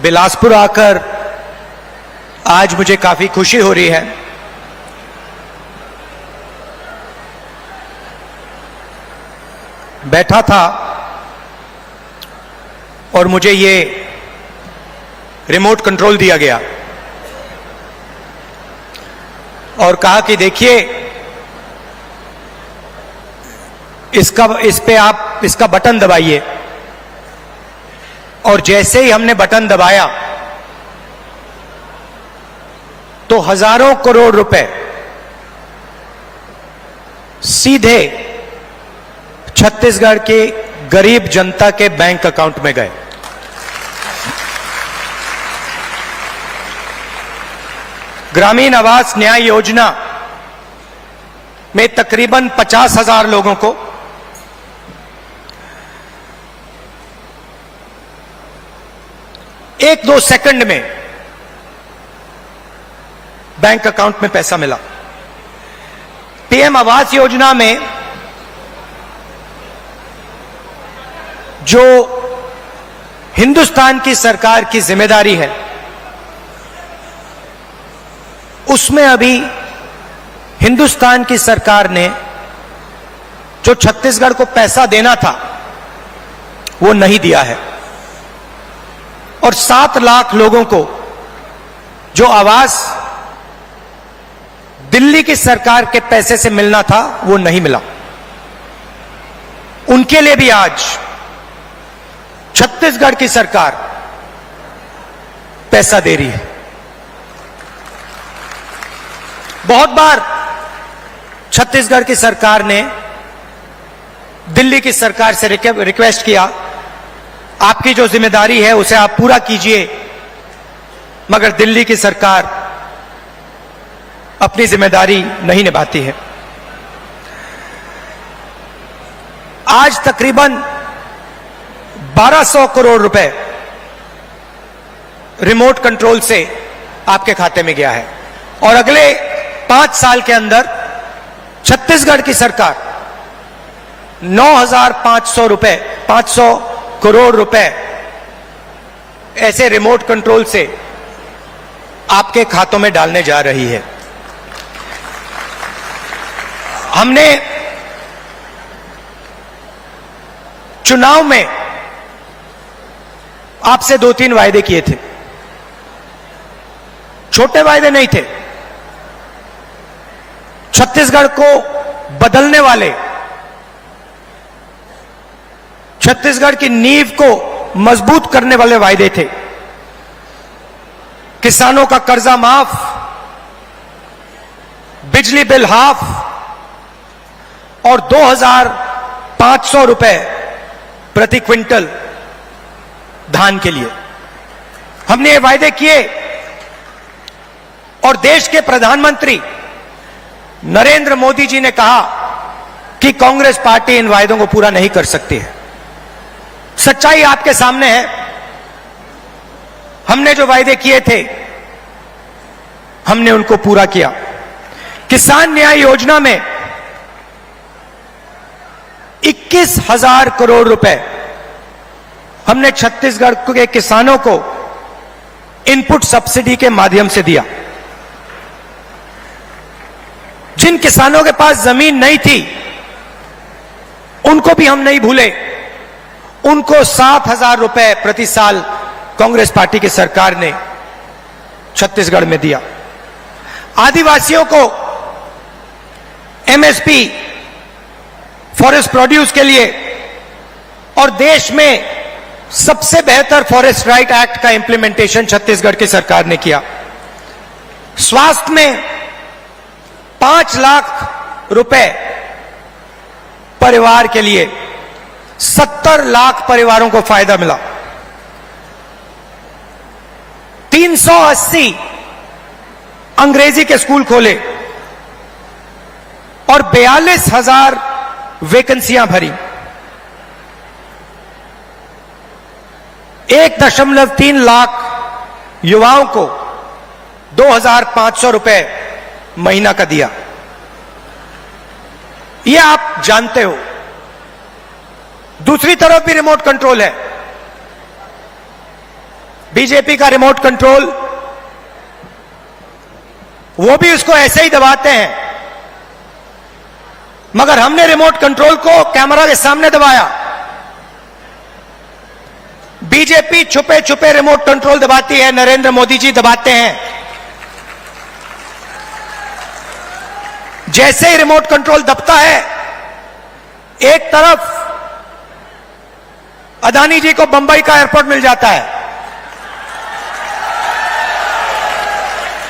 बिलासपुर आकर आज मुझे काफी खुशी हो रही है। बैठा था और मुझे ये रिमोट कंट्रोल दिया गया और कहा कि देखिए इस पे आप इसका बटन दबाइए। और जैसे ही हमने बटन दबाया तो हजारों करोड़ रुपए सीधे छत्तीसगढ़ के गरीब जनता के बैंक अकाउंट में गए। ग्रामीण आवास न्याय योजना में तकरीबन 50,000 लोगों को एक दो सेकंड में बैंक अकाउंट में पैसा मिला। पीएम आवास योजना में जो हिंदुस्तान की सरकार की जिम्मेदारी है उसमें अभी हिंदुस्तान की सरकार ने जो छत्तीसगढ़ को पैसा देना था वो नहीं दिया है और 7 लाख लोगों को जो आवास दिल्ली की सरकार के पैसे से मिलना था वो नहीं मिला। उनके लिए भी आज छत्तीसगढ़ की सरकार पैसा दे रही है। बहुत बार छत्तीसगढ़ की सरकार ने दिल्ली की सरकार से रिक्वेस्ट किया, आपकी जो जिम्मेदारी है उसे आप पूरा कीजिए, मगर दिल्ली की सरकार अपनी जिम्मेदारी नहीं निभाती है। आज तकरीबन 1200 करोड़ रुपए रिमोट कंट्रोल से आपके खाते में गया है और अगले 5 साल के अंदर छत्तीसगढ़ की सरकार 500 करोड़ रुपए ऐसे रिमोट कंट्रोल से आपके खातों में डालने जा रही है। हमने चुनाव में आपसे 2-3 वायदे किए थे, छोटे वायदे नहीं थे। छत्तीसगढ़ को बदलने वाले, छत्तीसगढ़ की नींव को मजबूत करने वाले वायदे थे। किसानों का कर्जा माफ, बिजली बिल हाफ और 2,500 रुपए प्रति क्विंटल धान के लिए हमने ये वायदे किए और देश के प्रधानमंत्री नरेंद्र मोदी जी ने कहा कि कांग्रेस पार्टी इन वायदों को पूरा नहीं कर सकती है। सच्चाई आपके सामने है। हमने जो वायदे किए थे हमने उनको पूरा किया। किसान न्याय योजना में 21,000 करोड़ रुपए हमने छत्तीसगढ़ के किसानों को इनपुट सब्सिडी के माध्यम से दिया। जिन किसानों के पास जमीन नहीं थी उनको भी हम नहीं भूले। उनको 7,000 रुपए प्रति साल कांग्रेस पार्टी की सरकार ने छत्तीसगढ़ में दिया। आदिवासियों को एमएसपी फॉरेस्ट प्रोड्यूस के लिए और देश में सबसे बेहतर फॉरेस्ट राइट एक्ट का इंप्लीमेंटेशन छत्तीसगढ़ की सरकार ने किया। स्वास्थ्य में 5 लाख रुपए परिवार के लिए 70 लाख परिवारों को फायदा मिला। 380 अंग्रेजी के स्कूल खोले और 42,000 वैकेंसियां भरी। 1.3 लाख युवाओं को 2,500 रुपए महीना का दिया। यह आप जानते हो। दूसरी तरफ भी रिमोट कंट्रोल है। बीजेपी का रिमोट कंट्रोल, वो भी उसको ऐसे ही दबाते हैं, मगर हमने रिमोट कंट्रोल को कैमरा के सामने दबाया। बीजेपी छुपे छुपे रिमोट कंट्रोल दबाती है, नरेंद्र मोदी जी दबाते हैं। जैसे ही रिमोट कंट्रोल दबता है, एक तरफ अदानी जी को बंबई का एयरपोर्ट मिल जाता है,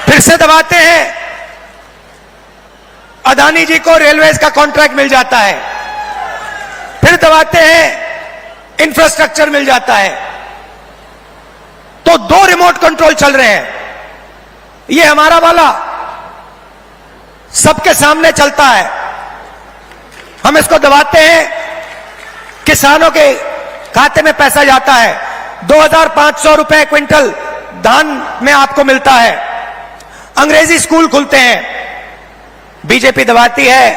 फिर से दबाते हैं, अदानी जी को रेलवेज का कॉन्ट्रैक्ट मिल जाता है, फिर दबाते हैं, इंफ्रास्ट्रक्चर मिल जाता है। तो दो रिमोट कंट्रोल चल रहे हैं। ये हमारा वाला सबके सामने चलता है, हम इसको दबाते हैं, किसानों के खाते में पैसा जाता है, 2500 रुपए क्विंटल धान में आपको मिलता है, अंग्रेजी स्कूल खुलते हैं। बीजेपी दबाती है,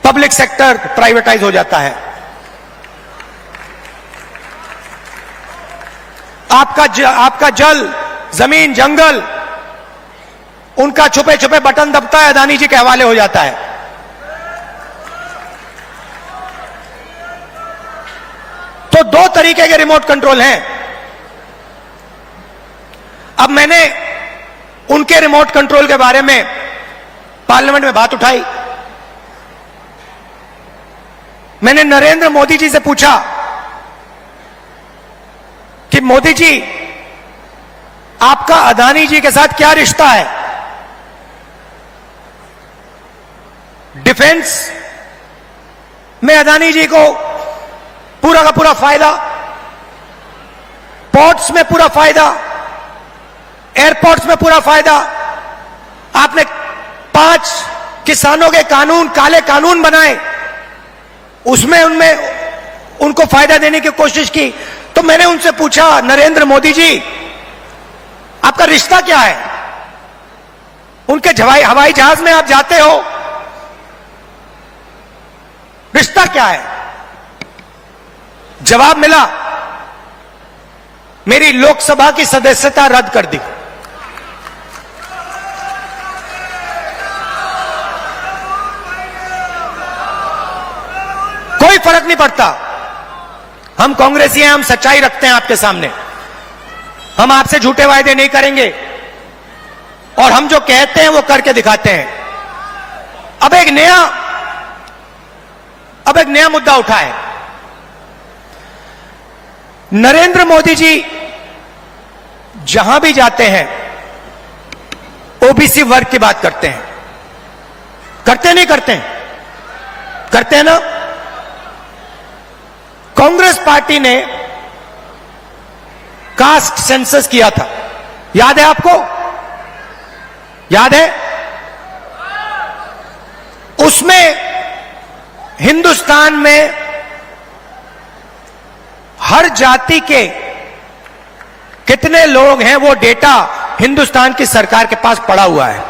पब्लिक सेक्टर प्राइवेटाइज हो जाता है। आपका जल, जमीन, जंगल, उनका छुपे छुपे बटन दबता है, अदानी जी के हवाले हो जाता है। तो दो तरीके के रिमोट कंट्रोल हैं। अब मैंने उनके रिमोट कंट्रोल के बारे में पार्लियामेंट में बात उठाई। मैंने नरेंद्र मोदी जी से पूछा कि मोदी जी, आपका अदानी जी के साथ क्या रिश्ता है? डिफेंस में अदानी जी को पूरा का पूरा फायदा, पोर्ट्स में पूरा फायदा, एयरपोर्ट्स में पूरा फायदा। आपने 5 किसानों के कानून, काले कानून बनाए, उसमें उनको फायदा देने की कोशिश की। तो मैंने उनसे पूछा, नरेंद्र मोदी जी, आपका रिश्ता क्या है? उनके हवाई जहाज में आप जाते हो, रिश्ता क्या है? जवाब मिला, मेरी लोकसभा की सदस्यता रद्द कर दी। कोई फर्क नहीं पड़ता, हम कांग्रेसी हैं, हम सच्चाई रखते हैं आपके सामने, हम आपसे झूठे वायदे नहीं करेंगे और हम जो कहते हैं वो करके दिखाते हैं। अब एक नया मुद्दा उठा है। नरेंद्र मोदी जी जहां भी जाते हैं ओबीसी वर्ग की बात करते हैं। करते नहीं करते हैं? करते हैं ना। कांग्रेस पार्टी ने कास्ट सेंसस किया था, याद है आपको? याद है? उसमें हिंदुस्तान में हर जाति के कितने लोग हैं वो डेटा हिंदुस्तान की सरकार के पास पड़ा हुआ है।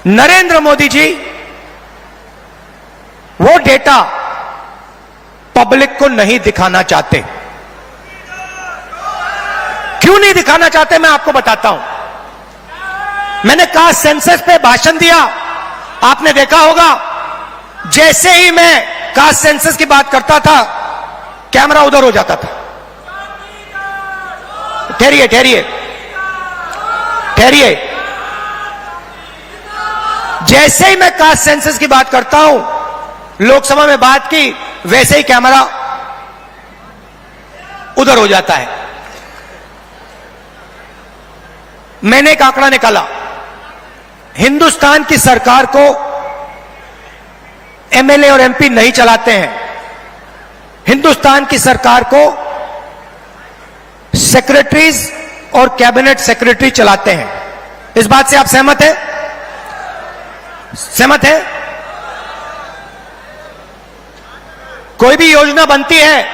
नरेंद्र मोदी जी वो डेटा पब्लिक को नहीं दिखाना चाहते। क्यों नहीं दिखाना चाहते, मैं आपको बताता हूं। मैंने कास्ट सेंसस पे भाषण दिया, आपने देखा होगा, जैसे ही मैं कास्ट सेंसस की बात करता था, कैमरा उधर हो जाता था। ठहरिए ठहरिए ठहरिए, जैसे ही मैं कास्ट सेंसस की बात करता हूं, लोकसभा में बात की, वैसे ही कैमरा उधर हो जाता है। मैंने एक आंकड़ा निकाला, हिंदुस्तान की सरकार को एमएलए और एमपी नहीं चलाते हैं, हिंदुस्तान की सरकार को सेक्रेटरीज और कैबिनेट सेक्रेटरी चलाते हैं। इस बात से आप सहमत हैं? सहमत हैं? कोई भी योजना बनती है,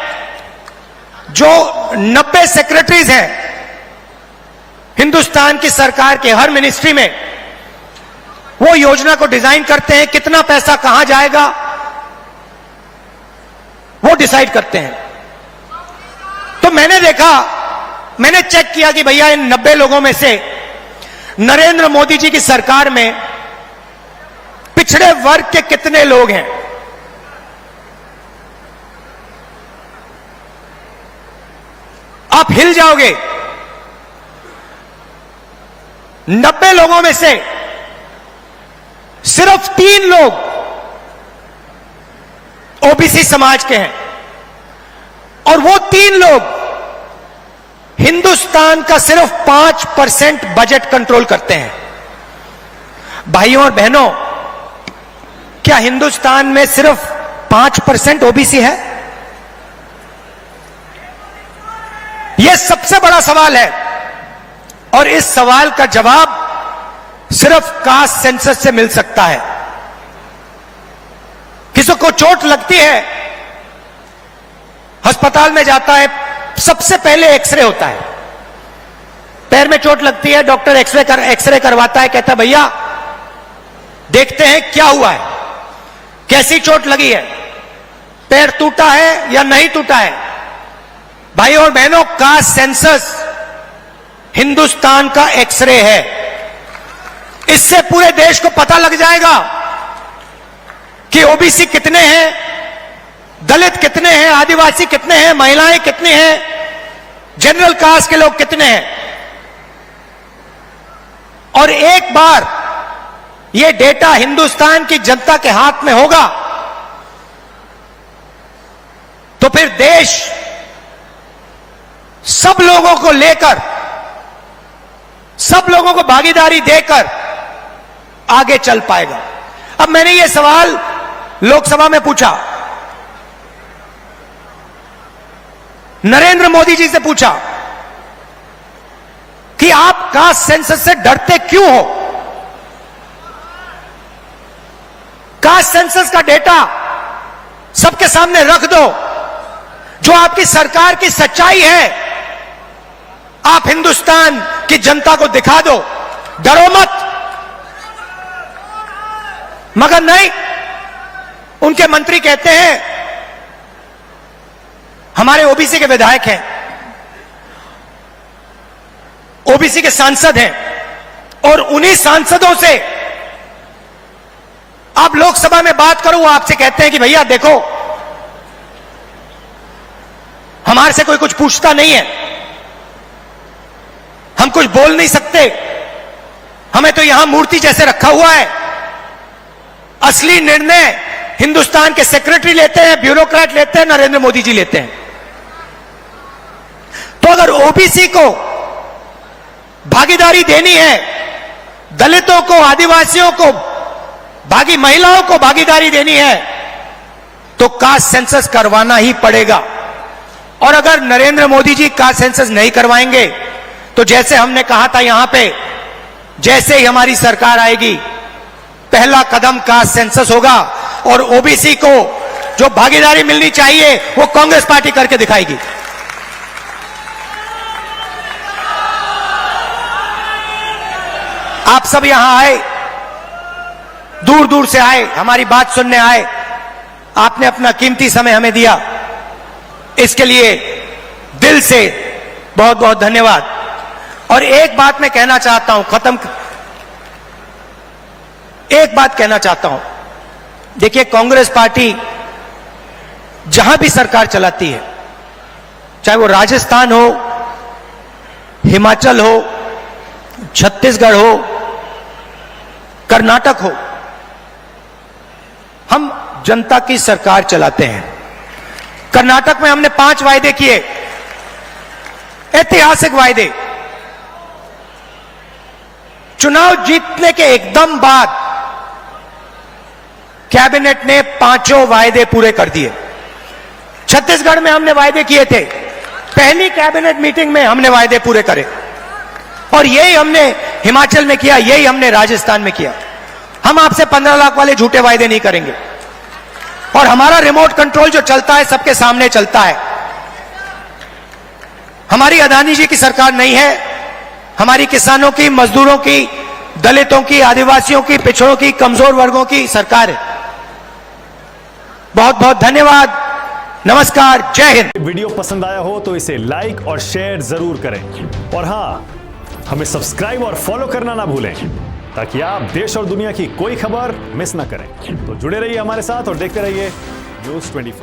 जो 90 सेक्रेटरीज हैं हिंदुस्तान की सरकार के हर मिनिस्ट्री में, वो योजना को डिजाइन करते हैं, कितना पैसा कहां जाएगा वो डिसाइड करते हैं। देखा, मैंने चेक किया कि भैया इन 90 लोगों में से नरेंद्र मोदी जी की सरकार में पिछड़े वर्ग के कितने लोग हैं। आप हिल जाओगे। 90 लोगों में से सिर्फ 3 लोग ओबीसी समाज के हैं, और वो 3 लोग हिंदुस्तान का सिर्फ 5% बजट कंट्रोल करते हैं। भाइयों और बहनों, क्या हिंदुस्तान में सिर्फ 5% ओबीसी है? यह सबसे बड़ा सवाल है, और इस सवाल का जवाब सिर्फ कास्ट सेंसस से मिल सकता है। किसी को चोट लगती है, अस्पताल में जाता है, सबसे पहले एक्सरे होता है। पैर में चोट लगती है, डॉक्टर एक्सरे करवाता है, कहता है भैया देखते हैं क्या हुआ है, कैसी चोट लगी है, पैर टूटा है या नहीं टूटा है। भाइयों और बहनों, कास्ट सेंसस हिंदुस्तान का एक्सरे है। इससे पूरे देश को पता लग जाएगा कि ओबीसी कितने हैं, दलित कितने हैं, आदिवासी कितने हैं, महिलाएं कितनी हैं, जनरल कास्ट के लोग कितने हैं। और एक बार यह डेटा हिंदुस्तान की जनता के हाथ में होगा तो फिर देश सब लोगों को लेकर, सब लोगों को भागीदारी देकर आगे चल पाएगा। अब मैंने यह सवाल लोकसभा में पूछा, नरेंद्र मोदी जी से पूछा कि आप कास्ट सेंसस से डरते क्यों हो? कास्ट सेंसस का डेटा सबके सामने रख दो, जो आपकी सरकार की सच्चाई है, आप हिंदुस्तान की जनता को दिखा दो, डरो मत। मगर नहीं, उनके मंत्री कहते हैं हमारे ओबीसी के विधायक हैं, ओबीसी के सांसद हैं, और उन्हीं सांसदों से आप लोकसभा में बात करो, वो आपसे कहते हैं कि भैया देखो हमारे से कोई कुछ पूछता नहीं है, हम कुछ बोल नहीं सकते, हमें तो यहां मूर्ति जैसे रखा हुआ है। असली निर्णय हिंदुस्तान के सेक्रेटरी लेते हैं, ब्यूरोक्रेट लेते हैं, नरेंद्र मोदी जी लेते हैं। तो अगर ओबीसी को भागीदारी देनी है, दलितों को, आदिवासियों को, महिलाओं को भागीदारी देनी है, तो कास्ट सेंसस करवाना ही पड़ेगा। और अगर नरेंद्र मोदी जी कास्ट सेंसस नहीं करवाएंगे तो जैसे हमने कहा था यहां पे, जैसे ही हमारी सरकार आएगी पहला कदम कास्ट सेंसस होगा, और ओबीसी को जो भागीदारी मिलनी चाहिए वो कांग्रेस पार्टी करके दिखाएगी। आप सब यहां आए, दूर दूर से आए, हमारी बात सुनने आए, आपने अपना कीमती समय हमें दिया, इसके लिए दिल से बहुत बहुत धन्यवाद। और एक बात मैं कहना चाहता हूं, एक बात कहना चाहता हूं, देखिए कांग्रेस पार्टी जहां भी सरकार चलाती है, चाहे वो राजस्थान हो, हिमाचल हो, छत्तीसगढ़ हो, कर्नाटक हो, हम जनता की सरकार चलाते हैं। कर्नाटक में हमने 5 वायदे किए, ऐतिहासिक वायदे। चुनाव जीतने के एकदम बाद कैबिनेट ने 5 वायदे पूरे कर दिए। छत्तीसगढ़ में हमने वायदे किए थे, पहली कैबिनेट मीटिंग में हमने वायदे पूरे करे, और यही हमने हिमाचल में किया, यही हमने राजस्थान में किया। हम आपसे 15 लाख वाले झूठे वायदे नहीं करेंगे, और हमारा रिमोट कंट्रोल जो चलता है सबके सामने चलता है। हमारी अदानी जी की सरकार नहीं है, हमारी किसानों की, मजदूरों की, दलितों की, आदिवासियों की, पिछड़ों की, कमजोर वर्गों की सरकार है। बहुत बहुत धन्यवाद। नमस्कार, जय हिंद। वीडियो पसंद आया हो तो इसे लाइक और शेयर जरूर करें और हां, हमें सब्सक्राइब और फॉलो करना ना भूलें ताकि आप देश और दुनिया की कोई खबर मिस ना करें। तो जुड़े रहिए हमारे साथ और देखते रहिए News 24।